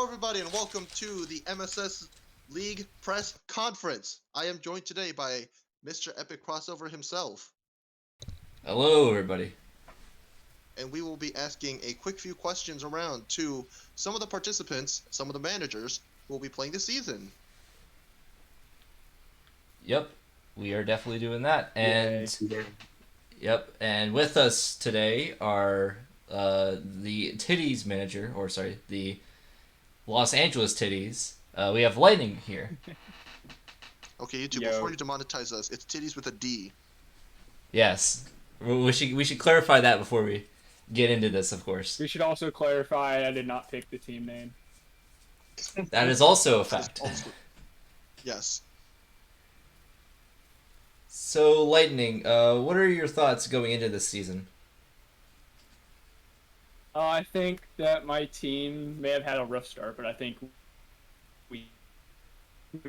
everybody, and welcome to the MSS League Press Conference. I am joined today by Mr. Epic Crossover himself, Hello, everybody. and we will be asking a quick few questions around to some of the participants, some of the managers who will be playing this season. Yep, we are definitely doing that. Yay. And with us today are the Titties manager, or sorry, the Los Angeles Titties. We have Lightning here. Okay, YouTube, Yo. before you demonetize us, it's titties with a D. Yes, we should clarify that before we get into this, of course. We should also clarify I did not pick the team name. That is also a That is fact. also- Yes. So, Lightning, what are your thoughts going into this season? I think that my team may have had a rough start, but I think we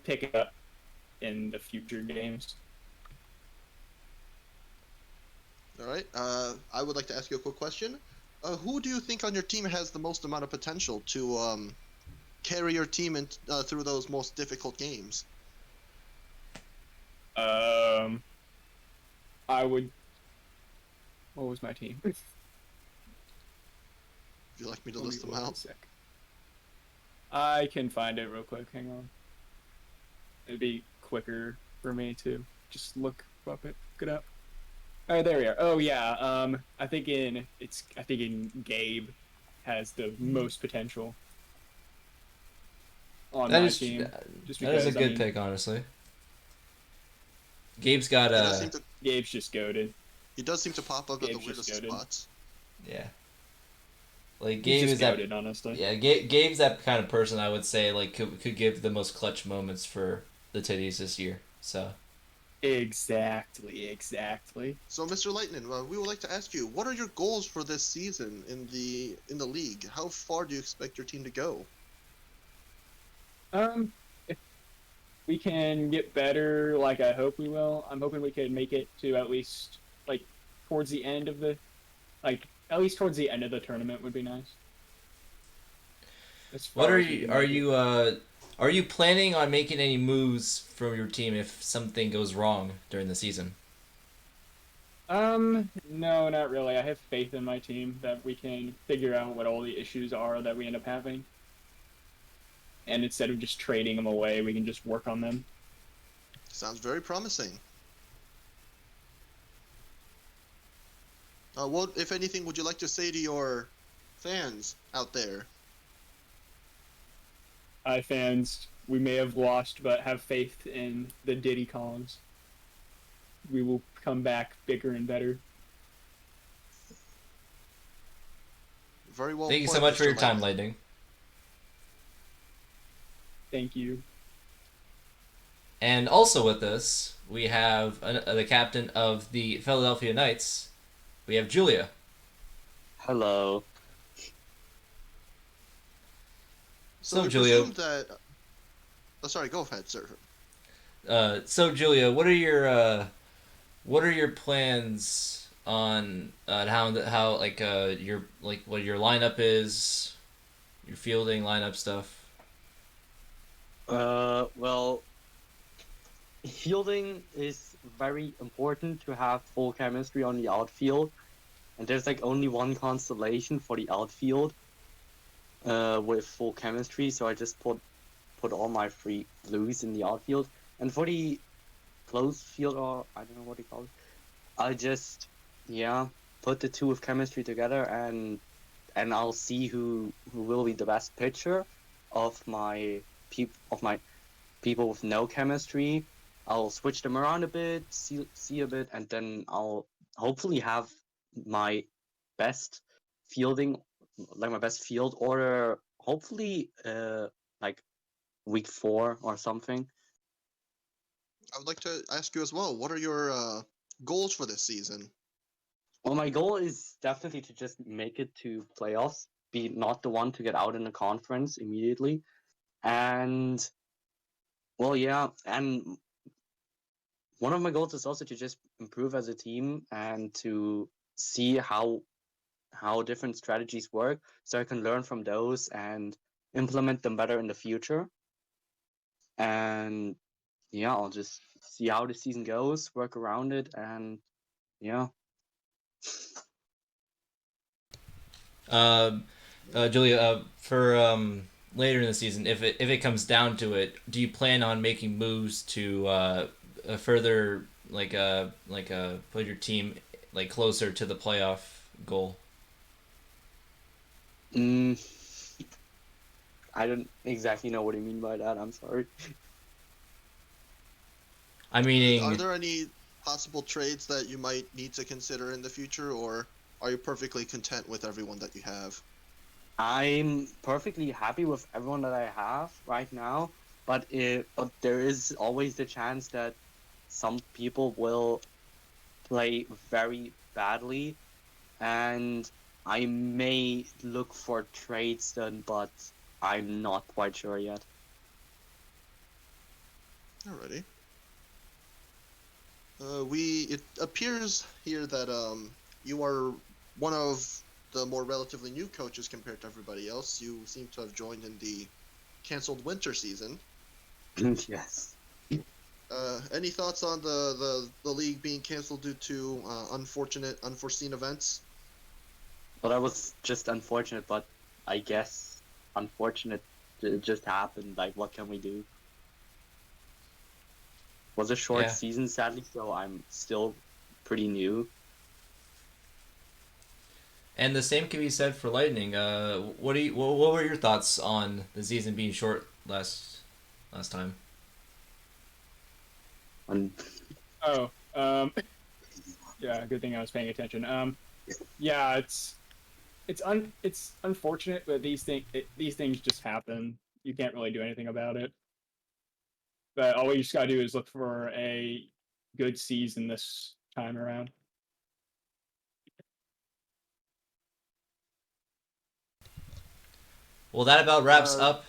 pick it up in the future games. All right. I would like to ask you a quick question. Who do you think on your team has the most amount of potential to carry your team through those most difficult games? I would. What was my team? Would you like me to list them Wait a out? sec. I can find it real quick. Hang on. It'd be quicker for me to just look it up. All right, there we are. Oh yeah. I think in Gabe has the most potential on That my is team. Just that is a because, good pick, honestly. Gabe's got He does seem to, Gabe's just goaded. he does seem to pop up at the Gabe's just weirdest goated. spots. yeah. Like He's Gabe just is that goaded, honestly. Yeah, Gabe's that kind of person I would say like could give the most clutch moments for the Titties this year. So Exactly. So, Mr. Lightning, we would like to ask you, what are your goals for this season in the league? How far do you expect your team to go? If we can get better, like I hope we will, I'm hoping we can make it to at least towards the end of the tournament would be nice. what are you planning on making any moves from your team if something goes wrong during the season? No, not really. I have faith in my team that we can figure out what all the issues are that we end up having. And instead of just trading them away, we can just work on them. Sounds very promising. What, if anything, would you like to say to your fans out there? Hi, fans. We may have lost, but have faith in the Diddy columns. We will come back bigger and better. Very well. Thank you so put, much for Mr. your time, Lightning. Lightning. Thank you. And also with us, we have the captain of the Philadelphia Knights. We have Julia. Hello. So, we Julia. presume that. Oh, sorry. Go ahead, sir. So Julia, what are your plans on how your what your lineup is, your fielding lineup stuff? Well, fielding is very important to have full chemistry on the outfield, and there's only one constellation for the outfield, with full chemistry. So I just put all my free blues in the outfield, and for the closed field, or I don't know what you call it, I just put the two with chemistry together, and I'll see who will be the best pitcher of my people with no chemistry. I'll switch them around a bit, see a bit, and then I'll hopefully have my best fielding, my best field order, hopefully week 4 or something. I would like to ask you as well. What are your goals for this season? Well, my goal is definitely to just make it to playoffs, be not the one to get out in the conference immediately. And, well, yeah, and one of my goals is also to just improve as a team and to see how different strategies work, so I can learn from those and implement them better in the future. And yeah, I'll just see how the season goes, work around it, and yeah. Julia, for later in the season, if it comes down to it, do you plan on making moves to further put your team like closer to the playoff goal? Mm, I don't exactly know what you mean by that. I'm sorry. I'm Are meaning, there any possible trades that you might need to consider in the future, or are you perfectly content with everyone that you have? I'm perfectly happy with everyone that I have right now, but there is always the chance that some people will play very badly, and I may look for trades then, but I'm not quite sure yet. Alrighty. It appears here that you are one of the more relatively new coaches compared to everybody else. You seem to have joined in the canceled winter season. Yes. Any thoughts on the league being canceled due to unforeseen events? Well, that was just unfortunate, but I guess unfortunate it just happened. Like, what can we do? Was a short yeah. season, sadly, so I'm still pretty new. And the same can be said for Lightning. What were your thoughts on the season being short last time? And Oh, yeah. Good thing I was paying attention. Yeah, it's unfortunate, but these things just happen. You can't really do anything about it. But all we just gotta do is look for a good season this time around. Well, that about wraps Uh, up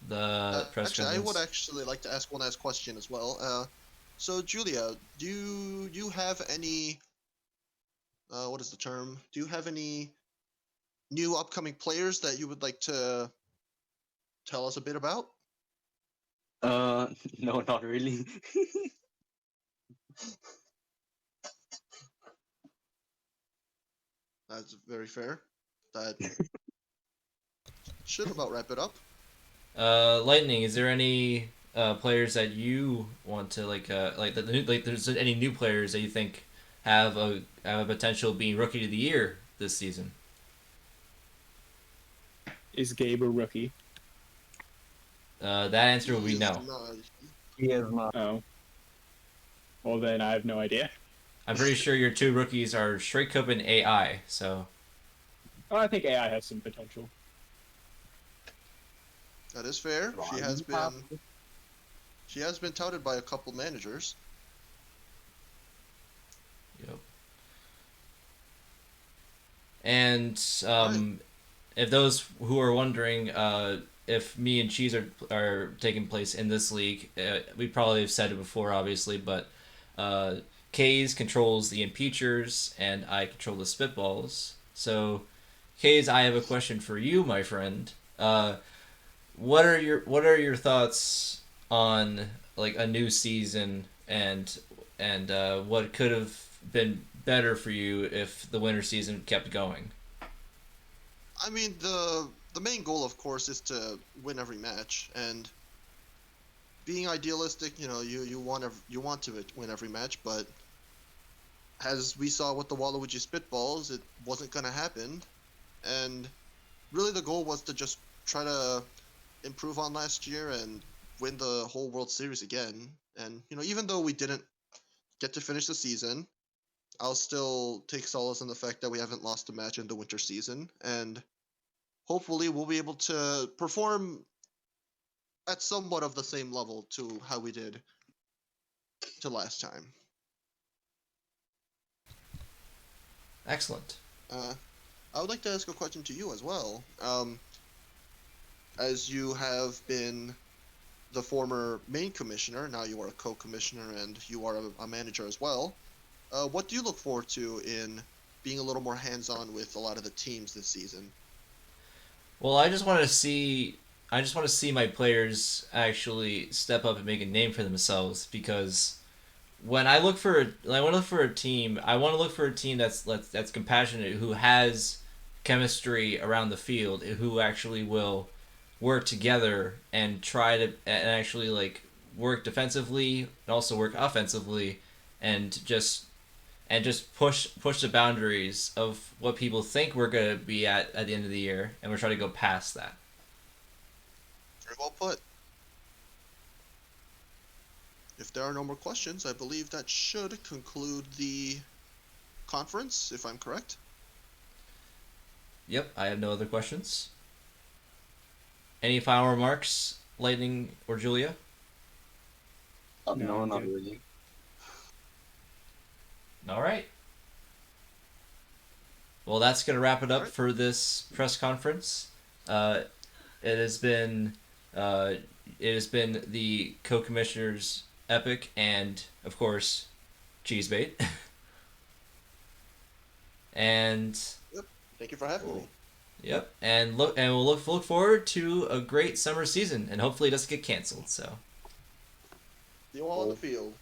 the press Actually, I would conference. actually like to ask one last question as well. So Julia, do you have any what is the term? Do you have any new upcoming players that you would like to tell us a bit about? no, not really. That's very fair. That should about wrap it up. Lightning, is there any players that you want to there's any new players that you think have a potential of being rookie of the year this season? Is Gabe a rookie? That answer would He be is no. not. He is not. Oh, well then I have no idea. I'm pretty sure your two rookies are Straight Cup and AI. So Oh, I think AI has some potential. That is fair. Ronnie have- She has been touted by a couple managers. yep. And Alright. if those who are wondering if me and Cheese are taking place in this league, we probably have said it before, obviously, but Kays controls the impeachers and I control the spitballs. So, Kays, I have a question for you, my friend. What are your thoughts on like a new season and what could have been better for you if the winter season kept going? I mean, the main goal, of course, is to win every match. And being idealistic, you want to win every match, but as we saw with the Waluigi Spitballs, it wasn't going to happen. And really, the goal was to just try to improve on last year and win the whole World Series again. And even though we didn't get to finish the season, I'll still take solace in the fact that we haven't lost a match in the winter season, and hopefully we'll be able to perform at somewhat of the same level to how we did to last time. Excellent. I would like to ask a question to you as well. As you have been the former main commissioner, now you are a co-commissioner and you are a manager as well. What do you look forward to in being a little more hands-on with a lot of the teams this season? Well, I just want to see my players actually step up and make a name for themselves because when I look for a team, I want to look for a team that's compassionate, who has chemistry around the field, who actually will work together and try to and actually like work defensively and also work offensively, and just push the boundaries of what people think we're gonna be at the end of the year, and we're trying to go past that. Very well put. If there are no more questions, I believe that should conclude the conference, if I'm correct. Yep, I have no other questions. Any final remarks, Lightning or Julia? No, I'm not good. really. All right. Well, that's gonna wrap it up Alright. for this press conference. Uh, it has been uh, it has been the co-commissioners Epic and of course Cheesebait. And Thank you for having me. yep, and we'll look forward to a great summer season, and hopefully it doesn't get canceled. So See you all on the field.